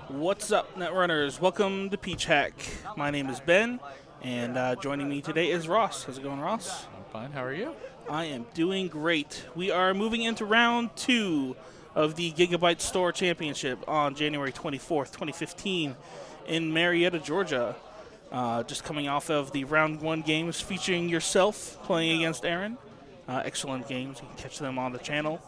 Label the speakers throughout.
Speaker 1: What's up, Netrunners? Welcome to PeachHack. My name is Ben, and joining me today is Ross. How's it going, Ross?
Speaker 2: I'm fine. How are you?
Speaker 1: I am doing great. We are moving into round 2 of the Giga-bites Store Championship on January 24th, 2015 in Marietta, Georgia. Just coming off of the round 1 games featuring yourself playing against Aaron. Excellent games. You can catch them on the channel.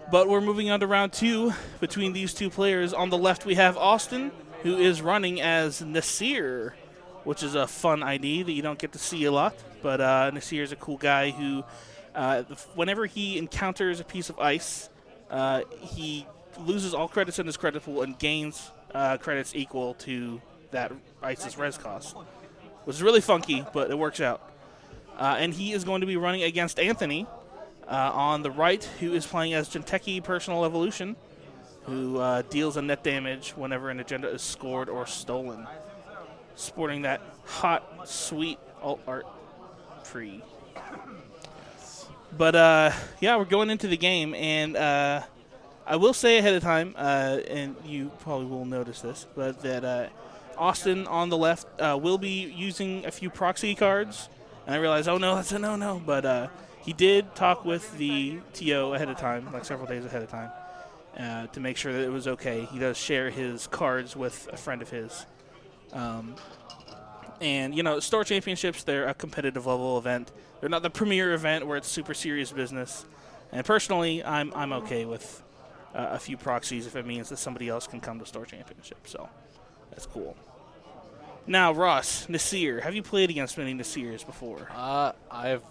Speaker 1: But we're moving on to round 2 between these two players. On the left, we have Austin, who is running as Nasir, which is a fun ID that you don't get to see a lot. But Nasir is a cool guy who, whenever he encounters a piece of ice, he loses all credits in his credit pool and gains credits equal to that ice's res cost, which is really funky, but it works out. And he is going to be running against Anthony, on the right, who is playing as Jinteki Personal Evolution, who deals a net damage whenever an agenda is scored or stolen. Sporting that hot, sweet alt art tree. But, yeah, we're going into the game, and I will say ahead of time, and you probably will notice this, but that Austin on the left will be using a few proxy cards. And I realized, oh no, that's a no-no, but he did talk with the TO ahead of time, like several days ahead of time, to make sure that it was okay. He does share his cards with a friend of his. And, you know, Store Championships, they're a competitive level event. They're not the premier event where it's super serious business. And personally, I'm okay with a few proxies if it means that somebody else can come to Store Championship. So that's cool. Now, Ross, Nasir, have you played against many Nasirs before?
Speaker 2: I've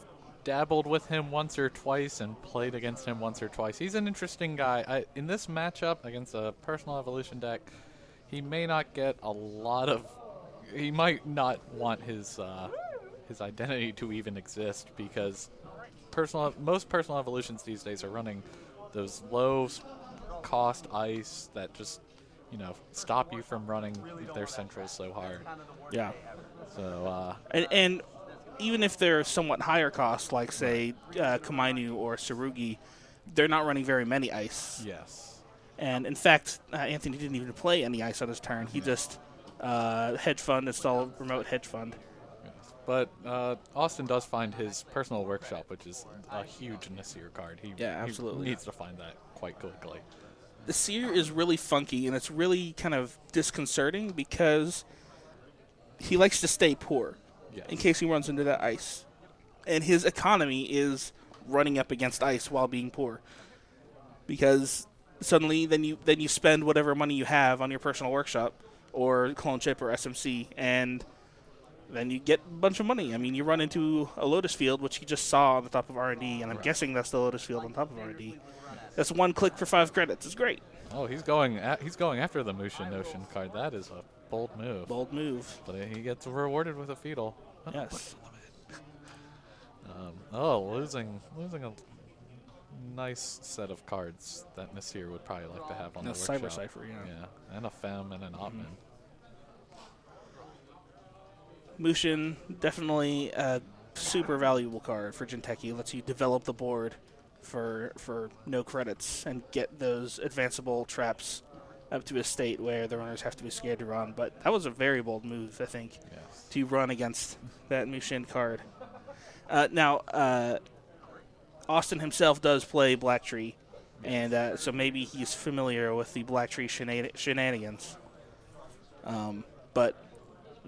Speaker 2: dabbled with him once or twice and played against him once or twice. He's an interesting guy. In this matchup against a Personal Evolution deck, he may not get a lot of... He might not want his identity to even exist because most Personal Evolutions these days are running those low-cost ice that just, you know, stop you from running their centrals so hard.
Speaker 1: Yeah.
Speaker 2: So,
Speaker 1: and even if they're somewhat higher cost, like, say, Kamainu or Sarugi, they're not running very many ice.
Speaker 2: yes.
Speaker 1: And, in fact, Anthony didn't even play any ice on his turn. He just hedge fund, installed remote hedge fund.
Speaker 2: Yes. But Austin does find his personal workshop, which is a huge Nasir card.
Speaker 1: Yeah, absolutely.
Speaker 2: He needs to find that quite quickly.
Speaker 1: The Seer is really funky, and it's really kind of disconcerting because he likes to stay poor.
Speaker 2: Yes.
Speaker 1: In case he runs into that ice. And his economy is running up against ice while being poor. Because suddenly then you spend whatever money you have on your personal workshop or clone chip or SMC, and then you get a bunch of money. I mean, you run into a Lotus Field, which you just saw on the top of R&D, and I'm guessing that's the Lotus Field on top of R&D. That's one click for 5 credits. It's great.
Speaker 2: Oh, he's going after the Mushin Notion card. That is a bold move.
Speaker 1: Bold move.
Speaker 2: But he gets rewarded with a fetal.
Speaker 1: Yes.
Speaker 2: Losing a nice set of cards that Nasir would probably like to have on the workshop.
Speaker 1: Cyber Cipher, yeah.
Speaker 2: Yeah, and a Fem and an Otman.
Speaker 1: Mushin, definitely a super valuable card for Jinteki. Lets you develop the board for no credits and get those advanceable traps up to a state where the runners have to be scared to run. But that was a very bold move, I think,
Speaker 2: Yes.
Speaker 1: to run against that Mushin card. Now, Austin himself does play Black Tree, and so maybe he's familiar with the Black Tree shenanigans. But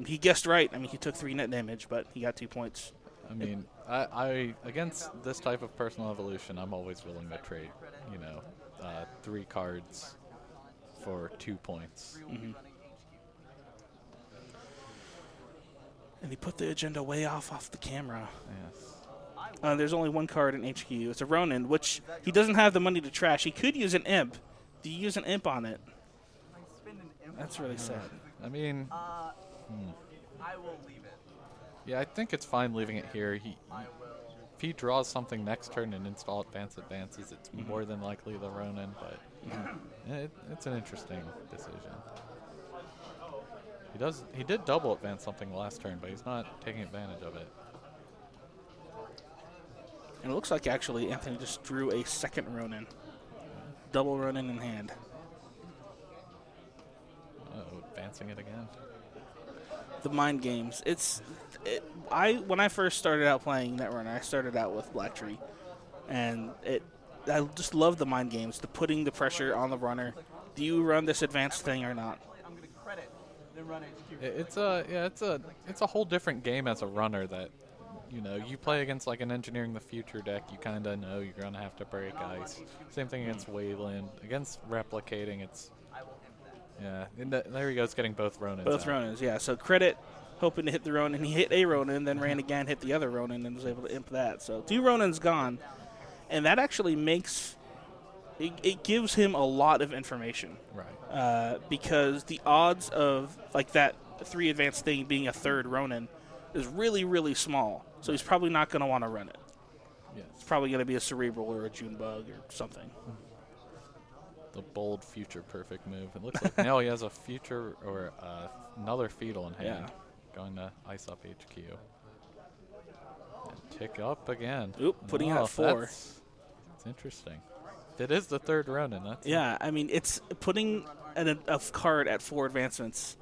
Speaker 1: he guessed right. I mean, he took 3 net damage, but he got 2 points.
Speaker 2: I mean, I against this type of personal evolution, I'm always willing to trade, 3 cards for 2 points.
Speaker 1: Mm-hmm. And he put the agenda way off the camera.
Speaker 2: Yes.
Speaker 1: There's only 1 card in HQ. It's a Ronin, which he doesn't have the money to trash. He could use an imp. Do you use an imp on it? That's really sad.
Speaker 2: I mean,
Speaker 3: I will leave it.
Speaker 2: yeah, I think it's fine leaving it here. If he draws something next turn and install advances, it's more than likely the Ronin, but it's an interesting decision. He did double advance something last turn, but he's not taking advantage of it.
Speaker 1: And it looks like actually Anthony just drew a second Ronin. Double Ronin in hand.
Speaker 2: advancing it again.
Speaker 1: The mind games. When I first started out playing Netrunner, I started out with Black Tree, and I just love the mind games. The putting the pressure on the runner. Do you run this advanced thing or not?
Speaker 3: I'm going to credit, then run HQ.
Speaker 2: It's a whole different game as a runner that, you know, you play against like an Engineering the Future deck, you kind of know you're going to have to break ice. Same thing against Wayland. Against Replicating, it's... Yeah, and there he goes, getting both Ronins.
Speaker 1: Both Ronins, yeah. So credit, hoping to hit the Ronin. He hit a Ronin, then ran again, hit the other Ronin, and was able to imp that. So 2 Ronins gone. And that actually makes... It gives him a lot of information.
Speaker 2: Right.
Speaker 1: Because the odds of, like, that 3 advanced thing being a 3rd Ronin is really, really small. So he's probably not going to want to run it.
Speaker 2: Yes.
Speaker 1: It's probably going to be a Cerebral or a Junebug or something.
Speaker 2: The bold future perfect move. It looks like now he has a future or another Fetal in hand.
Speaker 1: Yeah.
Speaker 2: Going to ice up HQ. And tick up again.
Speaker 1: Oop, putting out 4.
Speaker 2: That's interesting. It is the 3rd Ronin.
Speaker 1: Yeah, I mean, it's putting a card at 4 advancements.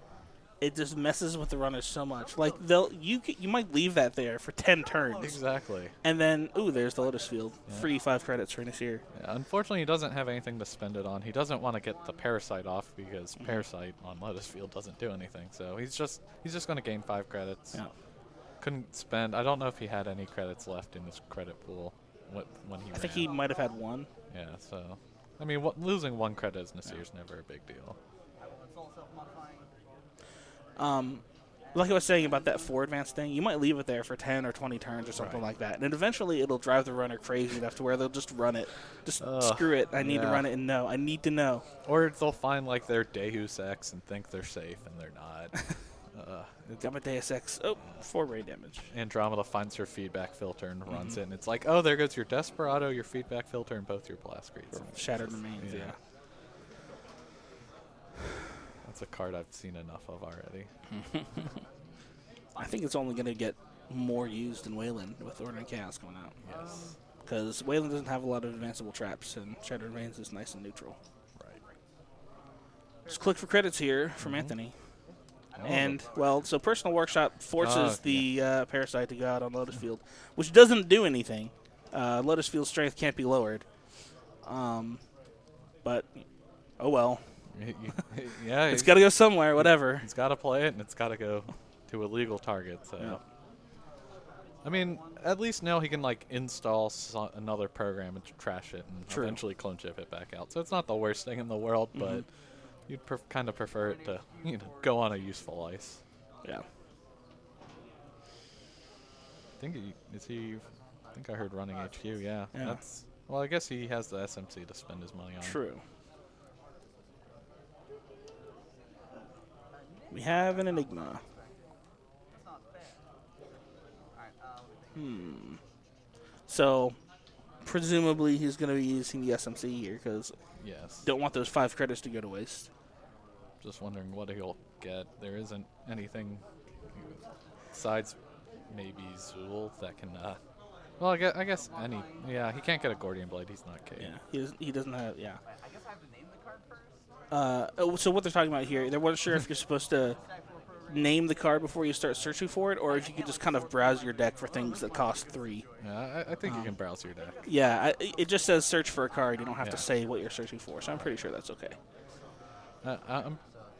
Speaker 1: It just messes with the runners so much. Like, you might leave that there for 10 turns.
Speaker 2: Exactly.
Speaker 1: And then, ooh, there's the Lotus Field. Yeah. Free 5 credits for Nasir.
Speaker 2: Yeah, unfortunately, he doesn't have anything to spend it on. He doesn't want to get the Parasite off because Parasite on Lotus Field doesn't do anything. So he's just going to gain 5 credits.
Speaker 1: Yeah.
Speaker 2: Couldn't spend. I don't know if he had any credits left in his credit pool when he ran.
Speaker 1: I think he might have had 1.
Speaker 2: Yeah, so... I mean, losing 1 credit as Nasir's never a big deal.
Speaker 1: Like I was saying about that 4 advanced thing, you might leave it there for 10 or 20 turns or something like that. And eventually it'll drive the runner crazy enough to where they'll just run it. Just screw it. I need to run it and know. I need to know.
Speaker 2: Or they'll find like their Deus Ex and think they're safe and they're not.
Speaker 1: Got my Deus Ex. Oh, 4 raid damage.
Speaker 2: Andromeda finds her feedback filter and runs it. And it's like, oh, there goes your Desperado, your feedback filter, and both your blast screens.
Speaker 1: Shattered Remains, yeah.
Speaker 2: That's a card I've seen enough of already.
Speaker 1: I think it's only going to get more used in Wayland with Order and Chaos coming out.
Speaker 2: Yes.
Speaker 1: Because Wayland doesn't have a lot of advanceable traps, and Shattered Remains is nice and neutral.
Speaker 2: Right.
Speaker 1: Just click for credits here from Anthony. And, well, so Personal Workshop forces the Parasite to go out on Lotus Field, which doesn't do anything. Lotus Field's strength can't be lowered. But, oh well.
Speaker 2: Yeah,
Speaker 1: it's got to go somewhere, whatever.
Speaker 2: He's got to play it, and it's got to go to a legal target. So,
Speaker 1: yeah.
Speaker 2: I mean, at least now he can like install another program and trash it, and eventually clone chip it back out. So it's not the worst thing in the world, but you'd kind of prefer it to go on a useful ice.
Speaker 1: Yeah.
Speaker 2: I think I heard running HQ. Yeah. Well, I guess he has the SMC to spend his money on.
Speaker 1: True. We have an Enigma. So, presumably he's going to be using the SMC here because don't want those 5 credits to go to waste.
Speaker 2: Just wondering what he'll get. There isn't anything besides maybe Zool that can. Well, I guess any. Yeah, he can't get a Gordian Blade. He's not K.
Speaker 1: Yeah, he doesn't have. Yeah.
Speaker 3: I guess I have to name the card first.
Speaker 1: So what they're talking about here, they weren't sure if you're supposed to name the card before you start searching for it, or if you could just kind of browse your deck for things that cost 3.
Speaker 2: Yeah, I think you can browse your deck.
Speaker 1: Yeah, it just says search for a card. You don't have to say what you're searching for, so I'm pretty sure that's okay.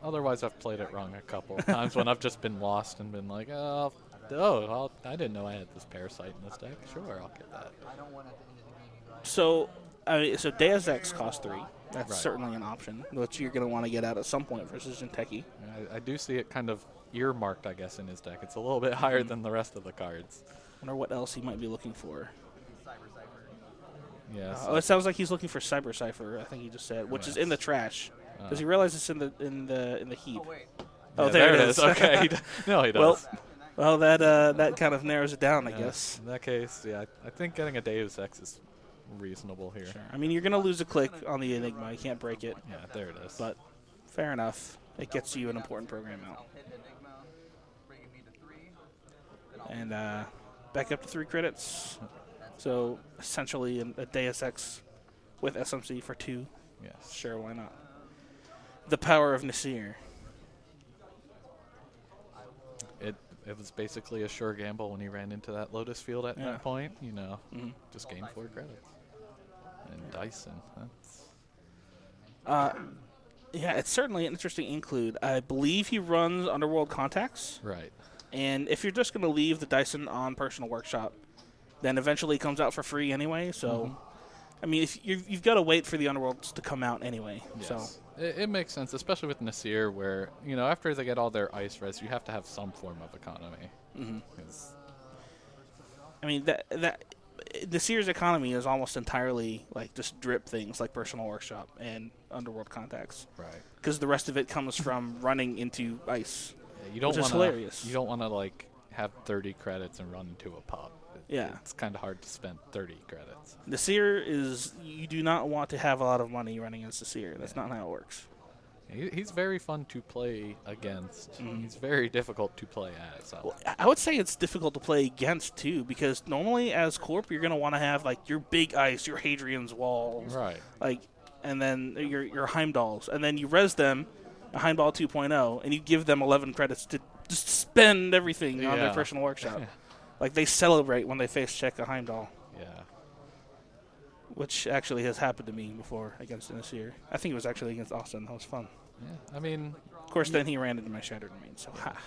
Speaker 2: Otherwise, I've played it wrong a couple of times when I've just been lost and been like, I didn't know I had this Parasite in this deck. Sure, I'll get that.
Speaker 1: So Deus Ex costs 3. That's certainly an option, which you're going to want to get out at some point versus Jinteki.
Speaker 2: I do see it kind of earmarked, I guess, in his deck. It's a little bit higher than the rest of the cards.
Speaker 1: Wonder what else he might be looking for.
Speaker 2: Yes.
Speaker 1: It sounds like he's looking for Cyber Cipher, I think he just said, which is in the trash. Does he realize it's in the heap?
Speaker 3: Oh, wait.
Speaker 1: Oh, there it is.
Speaker 2: Okay. No, he does.
Speaker 1: Well, that kind of narrows it down, I guess.
Speaker 2: In that case, I think getting a Deus Ex is reasonable here.
Speaker 1: Sure. I mean, you're going to lose a click on the Enigma. You can't break it.
Speaker 2: Yeah, there it is.
Speaker 1: But fair enough. It gets you an important program out. And back up to 3 credits. So essentially a Deus Ex with SMC for 2.
Speaker 2: Yes.
Speaker 1: Sure, why not? The power of Nasir.
Speaker 2: it was basically a sure gamble when he ran into that Lotus field at that point. You know, just gained 4 credits. And Dyson, that's...
Speaker 1: Yeah, it's certainly an interesting include. I believe he runs Underworld Contacts.
Speaker 2: Right.
Speaker 1: And if you're just going to leave the Dyson on Personal Workshop, then eventually it comes out for free anyway. So, I mean, if you've got to wait for the Underworlds to come out anyway.
Speaker 2: Yes.
Speaker 1: So
Speaker 2: it makes sense, especially with Nasir, where, you know, after they get all their ice res, you have to have some form of economy.
Speaker 1: I mean, that Nasir's economy is almost entirely like just drip things like Personal Workshop and Underworld Contacts.
Speaker 2: Right.
Speaker 1: Because the rest of it comes from running into ice.
Speaker 2: Yeah, you don't
Speaker 1: which is hilarious.
Speaker 2: You don't want to, like, have 30 credits and run into a pub. It's kind of hard to spend 30 credits.
Speaker 1: Nasir is, you do not want to have a lot of money running against Nasir. That's not how it works.
Speaker 2: He's very fun to play against. He's very difficult to play as. So.
Speaker 1: Well, I would say it's difficult to play against, too, because normally as Corp, you're going to want to have, like, your big ice, your Hadrian's Walls.
Speaker 2: Right.
Speaker 1: Like, and then your Heimdalls. And then you res them, a Heimdall 2.0, and you give them 11 credits to just spend everything on their Personal Workshop. Like, they celebrate when they face check a Heimdall.
Speaker 2: Yeah.
Speaker 1: Which actually has happened to me before against Nasir. I think it was actually against Austin. That was fun.
Speaker 2: Yeah, I mean...
Speaker 1: Of course, then he ran into my Shattered Domain, so ha.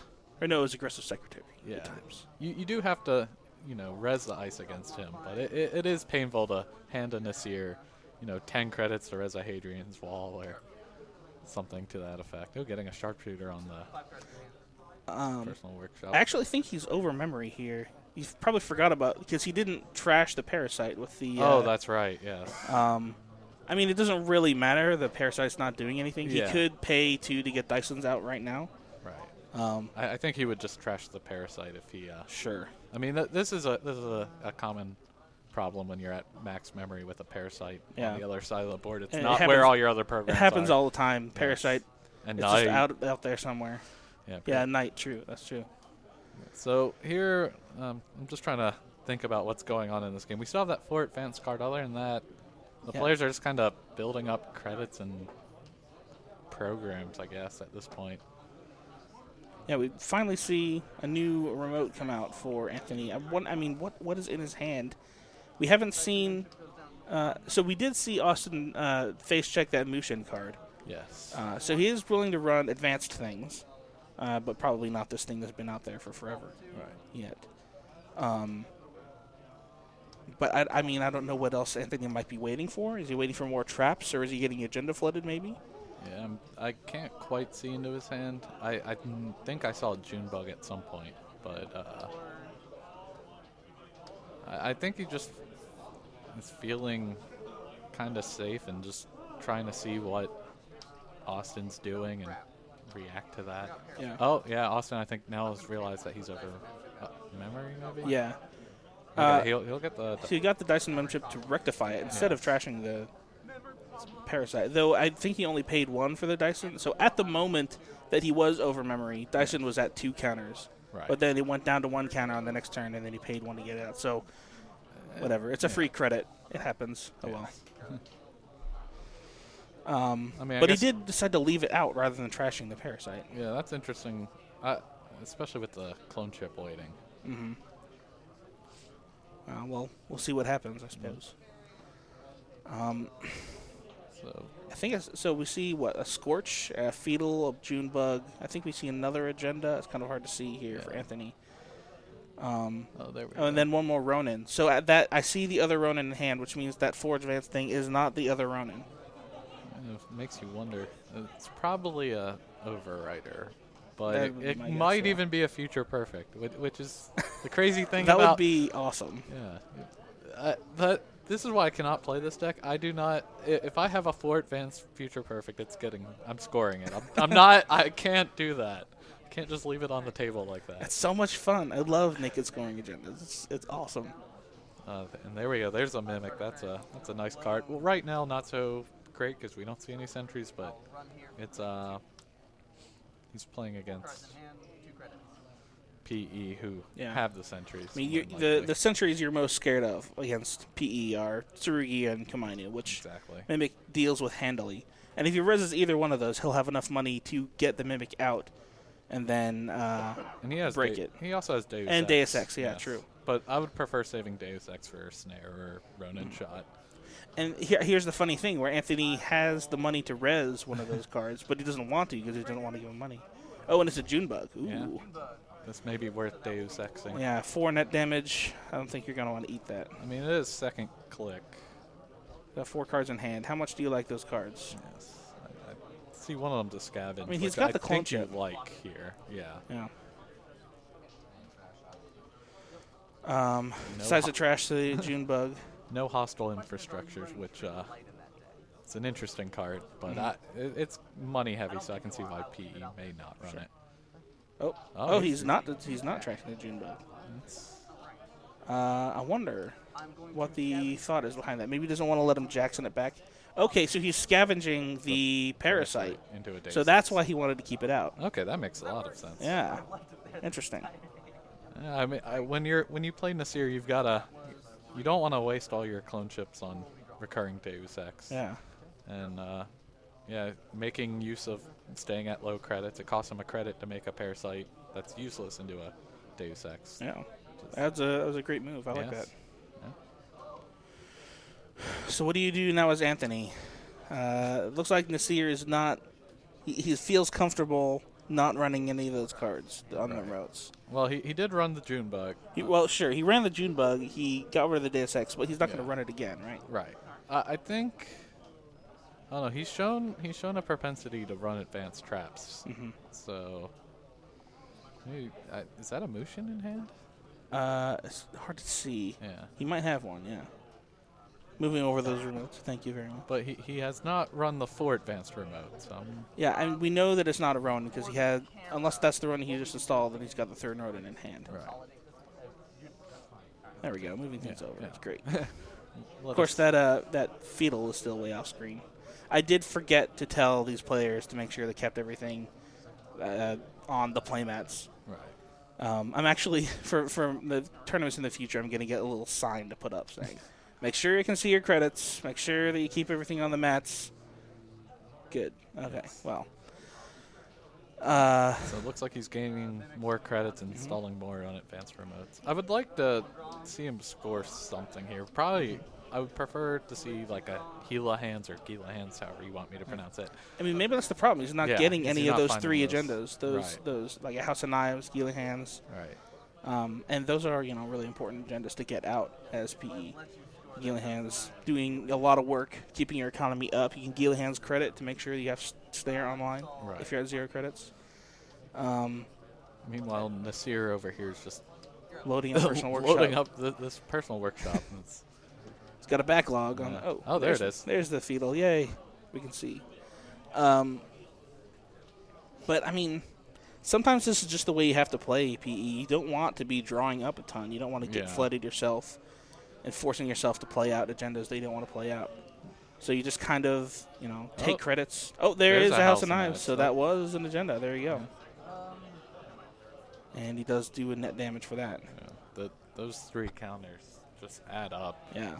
Speaker 1: Or no, it was Aggressive Secretary.
Speaker 2: Yeah.
Speaker 1: Good times.
Speaker 2: You do have to, you know, res the ice against him, but it is painful to hand a Nasir, you know, 10 credits to res a Hadrian's Wall or something to that effect. Oh, getting a sharpshooter on the Personal Workshop.
Speaker 1: I actually think he's over memory here. You probably forgot about, because he didn't trash the Parasite with the...
Speaker 2: oh, that's right, yes.
Speaker 1: I mean, it doesn't really matter. The Parasite's not doing anything.
Speaker 2: Yeah.
Speaker 1: He could pay 2 to get Dysons out right now.
Speaker 2: Right. I think he would just trash the Parasite if he...
Speaker 1: Sure.
Speaker 2: I mean, this is a common problem when you're at max memory with a Parasite on the other side of the board. It's not where all your other programs
Speaker 1: It happens
Speaker 2: are.
Speaker 1: all the time. Parasite,
Speaker 2: and
Speaker 1: it's just out there somewhere.
Speaker 2: Yeah,
Speaker 1: Night, true. That's true.
Speaker 2: So here, I'm just trying to think about what's going on in this game. We still have that 4 advanced card. Other than that, the players are just kind of building up credits and programs, I guess, at this point.
Speaker 1: Yeah, we finally see a new remote come out for Anthony. What is in his hand? We haven't seen... so we did see Austin face check that Mushin card.
Speaker 2: Yes.
Speaker 1: So he is willing to run advanced things. But probably not this thing that's been out there for forever yet. But I mean, I don't know what else Anthony might be waiting for. Is he waiting for more traps, or is he getting agenda flooded maybe?
Speaker 2: Yeah, I can't quite see into his hand. I think I saw a Junebug at some point, but I think he just is feeling kind of safe and just trying to see what Austin's doing and react to that.
Speaker 1: Yeah.
Speaker 2: Oh, yeah, Austin, I think now has realized that he's over memory, maybe?
Speaker 1: Yeah.
Speaker 2: He'll get the...
Speaker 1: So you got the Dyson membership to rectify it instead of trashing the Parasite. Though I think he only paid 1 for the Dyson. So at the moment that he was over memory, Dyson was at 2 counters.
Speaker 2: Right.
Speaker 1: But then it went down to 1 counter on the next turn, and then he paid 1 to get it out. So whatever. It's a free credit. It happens. Oh, well. But he did decide to leave it out rather than trashing the Parasite.
Speaker 2: Yeah, that's interesting, especially with the clone chip waiting.
Speaker 1: Mm-hmm. Well, we'll see what happens, I suppose.
Speaker 2: So
Speaker 1: I think so. We see a Scorch, a Fetal, a Junebug. I think we see another agenda. It's kind of hard to see here for Anthony.
Speaker 2: there we go.
Speaker 1: And then one more Ronin. So at that, I see the other Ronin in hand, which means that 4 advanced thing is not the other Ronin.
Speaker 2: It makes you wonder. It's probably a overwriter, but it
Speaker 1: my
Speaker 2: might
Speaker 1: guess,
Speaker 2: even be a future perfect, which is the crazy thing
Speaker 1: that
Speaker 2: about...
Speaker 1: would be awesome.
Speaker 2: Yeah. This is why I cannot play this deck. I do not... If I have a 4 advanced future perfect, I'm scoring it. I'm not... I can't do that. I can't just leave it on the table like that.
Speaker 1: It's so much fun. I love naked scoring agendas. It's awesome.
Speaker 2: And there we go. There's a Mimic. That's a nice card. Well, right now, not so great because we don't see any sentries, but it's he's playing against PE who have the sentries.
Speaker 1: I mean, the sentries you're most scared of against PE are Tsurugi and Kamainu, which Mimic deals with handily. And if he reses either one of those, he'll have enough money to get the Mimic out and then
Speaker 2: And he has
Speaker 1: break it.
Speaker 2: He also has Deus
Speaker 1: And
Speaker 2: Ex.
Speaker 1: Deus Ex, yeah,
Speaker 2: yes.
Speaker 1: true.
Speaker 2: But I would prefer saving Deus Ex for Snare or Ronin Shot.
Speaker 1: And here's the funny thing, where Anthony has the money to res one of those cards, but he doesn't want to because he doesn't want to give him money. Oh, and it's a Junebug. Ooh.
Speaker 2: Yeah. This may be worth Deus Exing.
Speaker 1: Yeah, 4 net damage. I don't think you're going to want to eat that.
Speaker 2: I mean, it is second click.
Speaker 1: Got 4 cards in hand. How much do you like those cards?
Speaker 2: Yes. I see one of them to scavenge.
Speaker 1: I mean, he's
Speaker 2: which
Speaker 1: got the
Speaker 2: I
Speaker 1: clone
Speaker 2: think you
Speaker 1: chip.
Speaker 2: like here. Yeah.
Speaker 1: Yeah. Size of trash to the Junebug.
Speaker 2: No hostile infrastructures, which it's an interesting card, but it's money heavy, so I can see why PE may not run it.
Speaker 1: Oh, he's not tracking the Junebug. I wonder what the thought is behind that. Maybe he doesn't want to let him Jackson it back. Okay, so he's scavenging the Parasite.
Speaker 2: Into a Deus
Speaker 1: So that's
Speaker 2: Ex.
Speaker 1: why he wanted to keep it out.
Speaker 2: Okay, that makes a lot of sense.
Speaker 1: Yeah. Interesting.
Speaker 2: Yeah, I mean, when you play Nasir, you don't want to waste all your clone chips on recurring Deus Ex.
Speaker 1: Yeah.
Speaker 2: And yeah, making use of staying at low credits. It costs him a credit to make a Parasite that's useless into a Deus Ex.
Speaker 1: Yeah. That was a great move. I like that.
Speaker 2: Yeah.
Speaker 1: So what do you do now as Anthony? It looks like Nasir is not. He feels comfortable not running any of those cards on the routes.
Speaker 2: Well, he did run the Junebug.
Speaker 1: Well, sure. He ran the Junebug. He got rid of the Deus Ex, but he's not going to run it again, right?
Speaker 2: Right. I think. I don't know. He's shown a propensity to run advanced traps.
Speaker 1: Mm-hmm.
Speaker 2: So. Maybe, is that a Mushin in hand?
Speaker 1: It's hard to see.
Speaker 2: Yeah.
Speaker 1: He might have one. Yeah. Moving over those remotes. Thank you very much.
Speaker 2: But he has not run the 4 advanced remotes.
Speaker 1: Yeah, and we know that it's not a Ronin because he had, unless that's the Ronin he just installed, then he's got the 3rd Ronin in hand.
Speaker 2: Right.
Speaker 1: There we go. Moving things over.
Speaker 2: Yeah.
Speaker 1: That's great.
Speaker 2: Of
Speaker 1: Of course, that Fetal is still way off screen. I did forget to tell these players to make sure they kept everything on the playmats.
Speaker 2: Right.
Speaker 1: I'm actually, for the tournaments in the future, I'm going to get a little sign to put up saying, make sure you can see your credits. Make sure that you keep everything on the mats. Good. Okay. Well.
Speaker 2: So it looks like he's gaining more credits and installing more on advanced remotes. I would like to see him score something here. Probably, I would prefer to see like a Gila Hands or Gila Hands, however you want me to pronounce it.
Speaker 1: I mean, maybe that's the problem. He's not
Speaker 2: Yeah,
Speaker 1: getting
Speaker 2: he's
Speaker 1: any
Speaker 2: not
Speaker 1: of those
Speaker 2: finding
Speaker 1: 3
Speaker 2: those.
Speaker 1: agendas. Those like a House of Knives, Gila Hands.
Speaker 2: Right.
Speaker 1: And those are, really important agendas to get out as PE. Gila Hands doing a lot of work, keeping your economy up. You can Gila Hands credit to make sure you have Snare online if you're at 0 credits.
Speaker 2: Meanwhile, Nasir over here is just
Speaker 1: Loading a personal workshop.
Speaker 2: loading up this personal workshop.
Speaker 1: It's got a backlog on.
Speaker 2: Yeah. Oh, there it is.
Speaker 1: There's the Fetal. Yay, we can see. But I mean, sometimes this is just the way you have to play PE. You don't want to be drawing up a ton. You don't want to get flooded yourself and forcing yourself to play out agendas that you don't want to play out. So you just kind of, take credits. Oh, there's a House of Knives. So that was an agenda. There you go. And he does do a net damage for that.
Speaker 2: Yeah. Those 3 counters just add up.
Speaker 1: Yeah.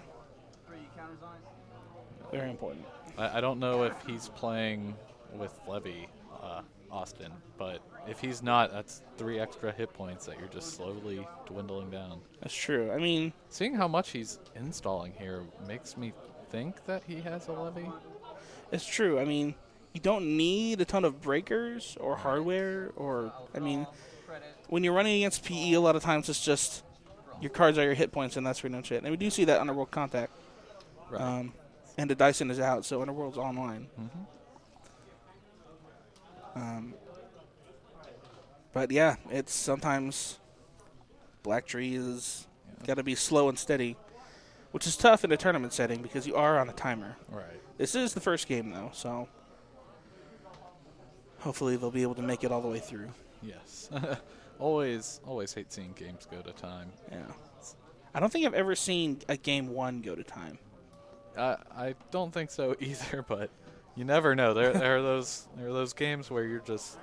Speaker 3: 3 counters on it.
Speaker 1: Very important.
Speaker 2: I don't know if he's playing with Levy, Austin, but if he's not, that's 3 extra hit points that you're just slowly dwindling down.
Speaker 1: That's true. I mean,
Speaker 2: seeing how much he's installing here makes me think that he has a Levy.
Speaker 1: it's true. I mean, you don't need a ton of breakers or hardware when you're running against PE, a lot of times it's just your cards are your hit points, and that's pretty much it. And we do see that Underworld Contact.
Speaker 2: Right.
Speaker 1: And the Dyson is out, so Underworld's online. But yeah, it's sometimes Black Tree is got to be slow and steady, which is tough in a tournament setting because you are on a timer.
Speaker 2: Right.
Speaker 1: This is the first game, though, so hopefully they'll be able to make it all the way through.
Speaker 2: Yes. always hate seeing games go to time.
Speaker 1: Yeah. I don't think I've ever seen a game 1 go to time.
Speaker 2: I don't think so either, but you never know. There are those games where you're just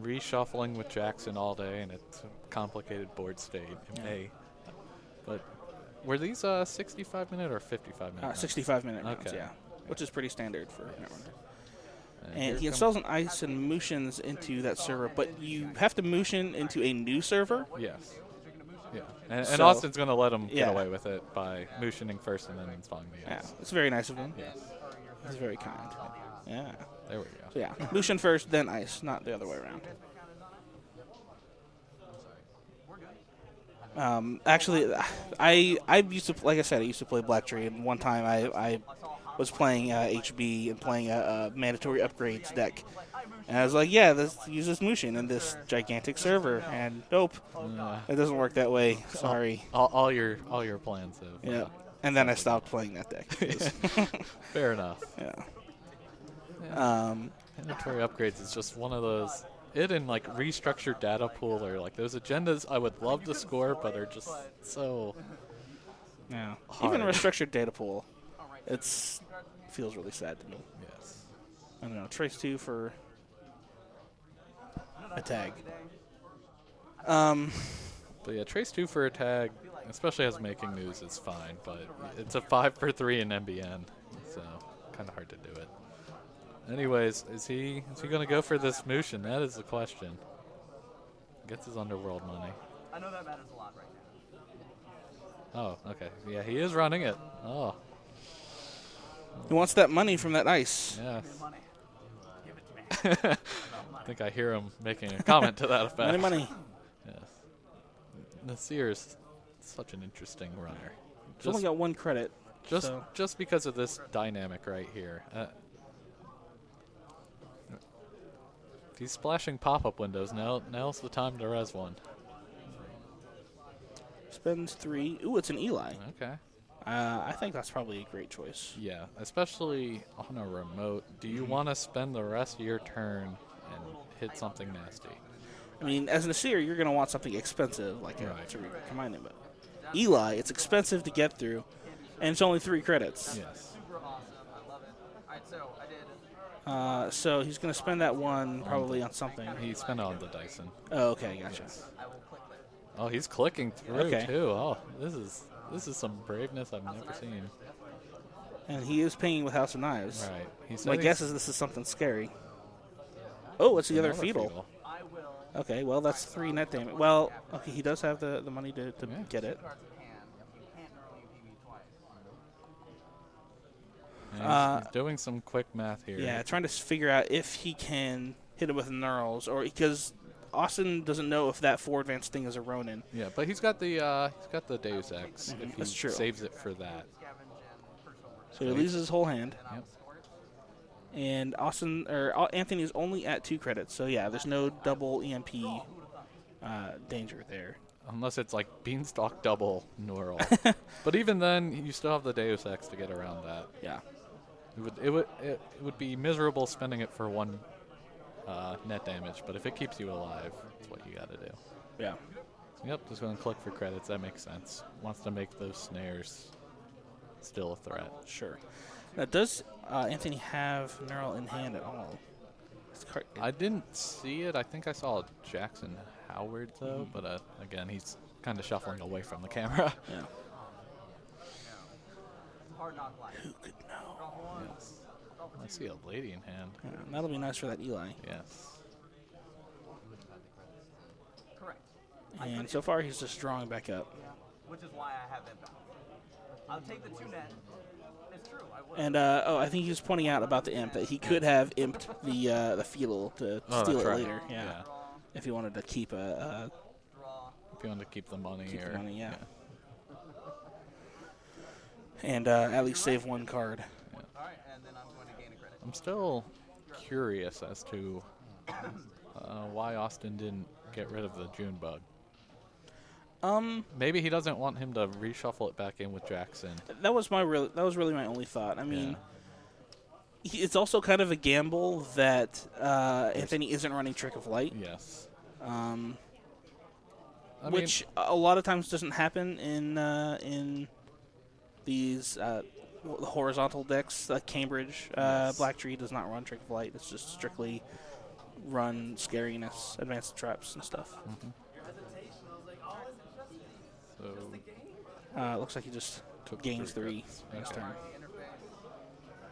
Speaker 2: reshuffling with Jackson all day, and it's a complicated board state. But were these 65-minute or 55-minute?
Speaker 1: 65-minute rounds,
Speaker 2: Okay.
Speaker 1: yeah, which is pretty standard for Netrunner. And
Speaker 2: here
Speaker 1: he installs an ice and motions into that server, but you have to motion into a new server.
Speaker 2: Yes. Yeah. And
Speaker 1: So-
Speaker 2: Austin's going to let him
Speaker 1: Yeah.
Speaker 2: get away with it by motioning first and then installing the
Speaker 1: Yeah,
Speaker 2: ice.
Speaker 1: it's very nice of him.
Speaker 2: Yes.
Speaker 1: He's very kind. Yeah.
Speaker 2: There we go.
Speaker 1: So yeah, motion first, then ice, not the other way around. Actually, I used to, like I said, I used to play Black Tree, and one time I was playing HB and playing a mandatory upgrades deck, and I was like, yeah, use this motion in this gigantic server, and nope, it doesn't work that way. Sorry.
Speaker 2: All your plans have.
Speaker 1: Yeah. And then I stopped playing that deck.
Speaker 2: Fair enough.
Speaker 1: Yeah.
Speaker 2: Inventory upgrades is just one of those. It and like restructured data pool are like those agendas I would love to score, but are just so.
Speaker 1: Yeah.
Speaker 2: Hard.
Speaker 1: Even restructured data pool, feels really sad to me.
Speaker 2: Yes.
Speaker 1: I don't know. Trace 2 for a tag.
Speaker 2: But yeah, Trace 2 for a tag, especially as making news, is fine, but it's a 5 for 3 in MBN, so kind of hard to do it. Anyways, is he going to go for this motion? That is the question. Gets his underworld money.
Speaker 3: I know that matters a lot right now.
Speaker 2: Oh, okay. Yeah, he is running it. Oh,
Speaker 1: He wants that money from that ice.
Speaker 2: yes.
Speaker 3: Money. Give it to me.
Speaker 2: I think I hear him making a comment to that effect.
Speaker 1: Money.
Speaker 2: Yes. Nasir is such an interesting runner.
Speaker 1: He's only got 1 credit.
Speaker 2: Just because of this dynamic right here. If he's splashing pop-up windows, now's the time to res one.
Speaker 1: Spends 3. Ooh, it's an Eli.
Speaker 2: Okay.
Speaker 1: I think that's probably a great choice.
Speaker 2: Yeah, especially on a remote. Do you want to spend the rest of your turn and hit something nasty?
Speaker 1: I mean, as an Nasir, you're going to want something expensive, like
Speaker 2: Right.
Speaker 1: to combine it. But Eli, it's expensive to get through, and it's only 3 credits.
Speaker 2: Yes.
Speaker 3: Super awesome. I love it. All right, so I did.
Speaker 1: So he's going to spend that 1 probably on something.
Speaker 2: He spent it on the Dyson.
Speaker 1: Oh, okay, gotcha.
Speaker 3: I will click later.
Speaker 2: Oh, he's clicking through
Speaker 1: Okay.
Speaker 2: too. Oh, this is some braveness I've never seen.
Speaker 1: And he is paying with House of Knives.
Speaker 2: Right. He said
Speaker 1: My
Speaker 2: he's
Speaker 1: guess is this is something scary. Oh, it's the other
Speaker 2: another
Speaker 1: fetal.
Speaker 3: I will.
Speaker 1: Okay, well, that's 3 net damage. Well, okay, he does have the money to get it.
Speaker 3: Cards in hand. You can't normally PB twice.
Speaker 2: And he's doing some quick math here.
Speaker 1: Yeah, trying to figure out if he can hit it with Knurls, or because Austin doesn't know if that 4 advanced thing is a Ronin.
Speaker 2: Yeah, but he's got the Deus Ex. If he
Speaker 1: That's true.
Speaker 2: saves it for that.
Speaker 3: Scavenge and personal work.
Speaker 1: So he loses his whole hand.
Speaker 2: Yep.
Speaker 1: And Anthony's only at 2 credits, so yeah, there's no double EMP danger there.
Speaker 2: Unless it's like Beanstalk double Neural. But even then, you still have the Deus Ex to get around that.
Speaker 1: Yeah.
Speaker 2: It would be miserable spending it for 1 net damage, but if it keeps you alive, that's what you got to do.
Speaker 1: Yeah.
Speaker 2: Yep, just going to click for credits. That makes sense. Wants to make those snares still a threat.
Speaker 1: Sure. Now, does Anthony have Neural in hand at all?
Speaker 2: I didn't see it. I think I saw Jackson Howard, though, but again, he's kind of shuffling away from the camera.
Speaker 1: Yeah.
Speaker 3: Hard knock life.
Speaker 1: Who could know?
Speaker 2: Yes. I see a lady in hand.
Speaker 1: Yeah, that'll be nice for that Eli.
Speaker 2: Yes.
Speaker 3: Correct.
Speaker 1: And so far, he's just drawing back up.
Speaker 3: Which is why I have them back. I'll take the 2 net. It's true. I would.
Speaker 1: And I think he was pointing out about the imp that he could have imped the fetal to steal it
Speaker 2: that's right.
Speaker 1: later. Yeah. If he wanted to keep
Speaker 3: Draw.
Speaker 2: If you want to keep the money
Speaker 1: keep
Speaker 2: or
Speaker 1: the money, yeah. And at least save 1 card.
Speaker 3: All right, and then I'm going to gain a credit.
Speaker 2: I'm still curious as to why Austin didn't get rid of the June bug. Maybe he doesn't want him to reshuffle it back in with Jackson.
Speaker 1: That was really my only thought. I mean, it's also kind of a gamble that Anthony isn't running Trick of Light.
Speaker 2: Yes.
Speaker 1: Which a lot of times doesn't happen in these horizontal decks. Cambridge Black Tree does not run Trick of Light. It's just strictly run Scariness, Advanced Traps, and stuff.
Speaker 2: So
Speaker 1: Looks like he just
Speaker 2: took
Speaker 1: gains 3
Speaker 2: credits.
Speaker 1: next
Speaker 2: Okay.
Speaker 1: turn.
Speaker 3: Interface.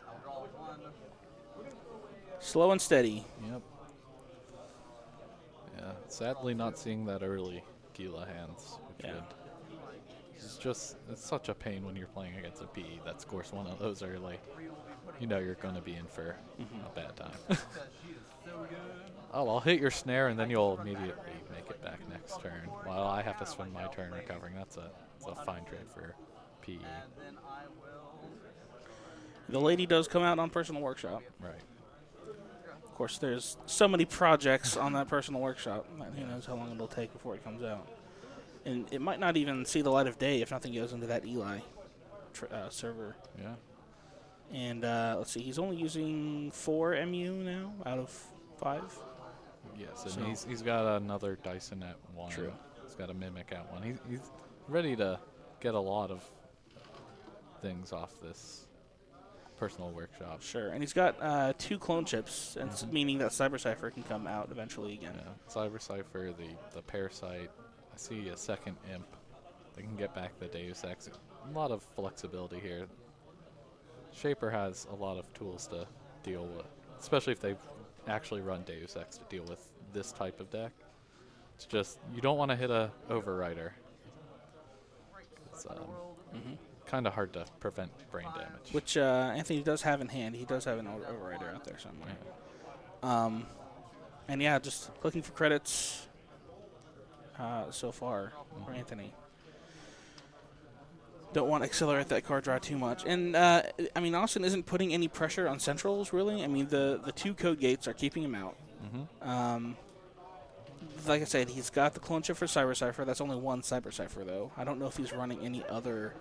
Speaker 3: I'll draw 1.
Speaker 1: Slow and steady.
Speaker 2: Yep. Yeah, sadly not seeing that early Gila hands. Which
Speaker 1: Yeah.
Speaker 2: It's such a pain when you're playing against a PE that scores one of those early. You know you're going to be in for a bad time. Oh, I'll hit your snare and then you'll immediately make it back next turn. While I have to spend my turn recovering. That's a fine trade for PE.
Speaker 1: The lady does come out on Personal Workshop.
Speaker 2: Right.
Speaker 1: Of course, there's so many projects on that Personal Workshop that who knows how long it'll take before it comes out. And it might not even see the light of day if nothing goes into that Eli server.
Speaker 2: Yeah.
Speaker 1: And let's see, he's only using 4 MU now out of 5.
Speaker 2: Yes, and
Speaker 1: So-
Speaker 2: he's got another Dyson at 1.
Speaker 1: True.
Speaker 2: He's got a Mimic at 1. He's ready to get a lot of things off this Personal Workshop.
Speaker 1: Sure, and he's got 2 clone chips, and meaning that Cyber Cypher can come out eventually again.
Speaker 2: Yeah, Cyber Cypher, the Parasite. I see a second Imp. They can get back the Deus Ex. A lot of flexibility here. Shaper has a lot of tools to deal with, especially if they actually run Deus Ex to deal with this type of deck. It's just, you don't want to hit a Overrider. It's kind of hard to prevent brain damage.
Speaker 1: Which Anthony does have in hand. He does have an Overrider out there somewhere. And yeah, just looking for credits so far for Anthony. Don't want to accelerate that card draw too much. And, I mean, Austin isn't putting any pressure on Centrals, really. I mean, the 2 code gates are keeping him out. Like I said, he's got the clone chip for Cyber Cypher. That's only 1 Cyber Cypher, though. I don't know if he's running any other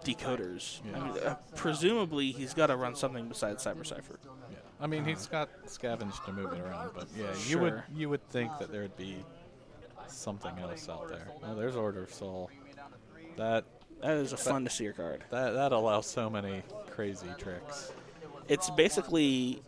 Speaker 1: decoders.
Speaker 2: Yeah.
Speaker 1: I mean, presumably, he's got to run something besides Cyber Cypher.
Speaker 2: Yeah. I mean, he's got Scavenge to move it around, but yeah,
Speaker 1: Sure.
Speaker 2: you would think that there would be something else out there. Oh, there's Order of Soul. That
Speaker 1: is a fun to see card.
Speaker 2: that allows so many crazy tricks.
Speaker 1: It's basically,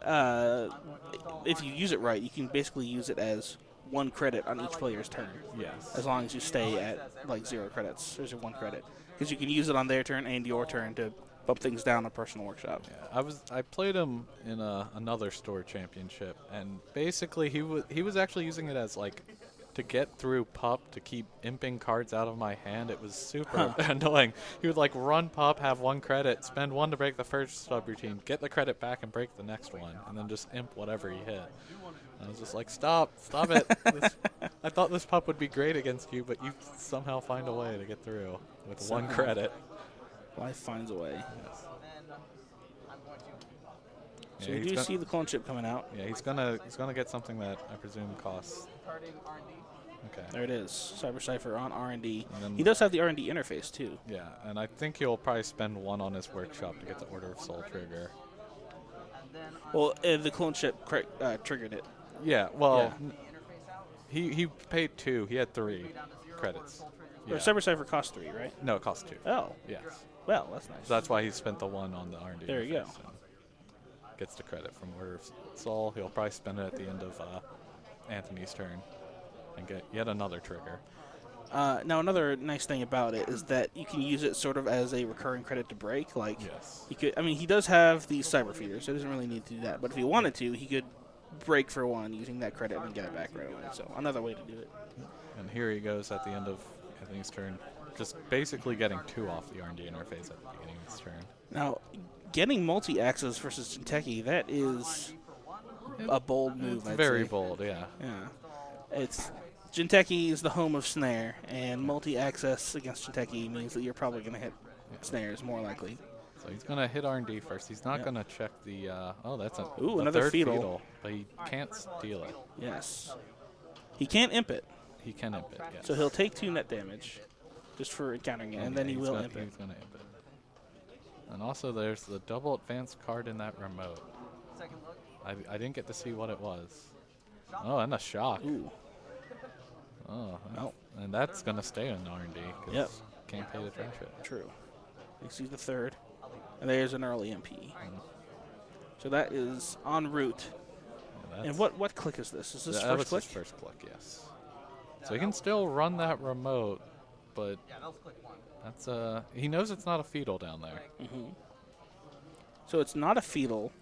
Speaker 1: if you use it right, you can basically use it as 1 credit on each player's turn.
Speaker 2: Yes.
Speaker 1: As long as you stay at like 0 credits. There's your 1 credit. Because you can use it on their turn and your turn to bump things down on Personal Workshop.
Speaker 2: Yeah, I played him in another store championship, and basically he was actually using it as like to get through pup to keep imping cards out of my hand. It was super annoying. He would like run pup, have 1 credit, spend 1 to break the first subroutine, get the credit back and break the next one, and then just imp whatever he hit. And I was just like, stop it. I thought this pup would be great against you, but you somehow find a way to get through with 1 credit.
Speaker 1: Life finds a way.
Speaker 2: Yes.
Speaker 1: So
Speaker 2: Yeah,
Speaker 1: you
Speaker 2: he's
Speaker 1: do see the clone chip coming out.
Speaker 2: Yeah, he's gonna get something that I presume costs. Okay.
Speaker 1: There it is. Cyber Cypher on R&D.
Speaker 2: And then-
Speaker 1: He does have the R&D interface, too.
Speaker 2: Yeah, and I think he'll probably spend 1 on his workshop to get the Order of Soul trigger.
Speaker 1: Well, the clone chip triggered it.
Speaker 2: Yeah, well,
Speaker 1: Yeah.
Speaker 2: he paid 2. He had 3 credits.
Speaker 1: Or
Speaker 2: Yeah.
Speaker 1: Cyber Cypher cost 3, right?
Speaker 2: No, it costs 2.
Speaker 1: Oh,
Speaker 2: Yes.
Speaker 1: well, that's nice.
Speaker 2: So that's why he spent the 1 on the R&D.
Speaker 1: There you go.
Speaker 2: interface, and gets the credit from Order of Soul. He'll probably spend it at the end of Anthony's turn and get yet another trigger.
Speaker 1: Now, another nice thing about it is that you can use it sort of as a recurring credit to break. Like,
Speaker 2: Yes.
Speaker 1: he could. I mean, he does have these cyber feeders, so he doesn't really need to do that. But if he wanted to, he could break for 1 using that credit and get it back right away. So another way to do it.
Speaker 2: And here he goes at the end of Anthony's turn, just basically getting 2 off the R&D interface at the beginning of his turn.
Speaker 1: Now, getting multi-axis versus Jinteki, that is a bold move.
Speaker 2: It's
Speaker 1: I'd
Speaker 2: very
Speaker 1: say.
Speaker 2: bold, yeah.
Speaker 1: Yeah, it's Jinteki is the home of snare, and multi-access against Jinteki means that you're probably going to hit snares more likely.
Speaker 2: So he's going to hit R&D first. He's not
Speaker 1: Yep.
Speaker 2: going to check the... oh, that's a
Speaker 1: Another
Speaker 2: third
Speaker 1: fetal.
Speaker 2: But he can't steal it.
Speaker 1: Yes, he can't imp it,
Speaker 2: He can imp it, yes.
Speaker 1: so he'll take 2 net damage just for encountering it, and then he will imp it.
Speaker 2: He's going to imp it. And also there's the double advanced card in that remote. I didn't get to see what it was. Oh, and a shock.
Speaker 1: Ooh,
Speaker 2: Oh,
Speaker 1: well,
Speaker 2: and that's going to stay on R&D because
Speaker 1: Yep.
Speaker 2: can't pay to trash it.
Speaker 1: true. You see the 3rd, and there's an early MP. So that is en route.
Speaker 2: Yeah,
Speaker 1: And what click is this? Is this
Speaker 2: that
Speaker 1: first
Speaker 2: was
Speaker 1: click?
Speaker 2: his first click, yes. So he can still run that remote, but that's he knows it's not a fetal down there.
Speaker 1: So it's not a fetal.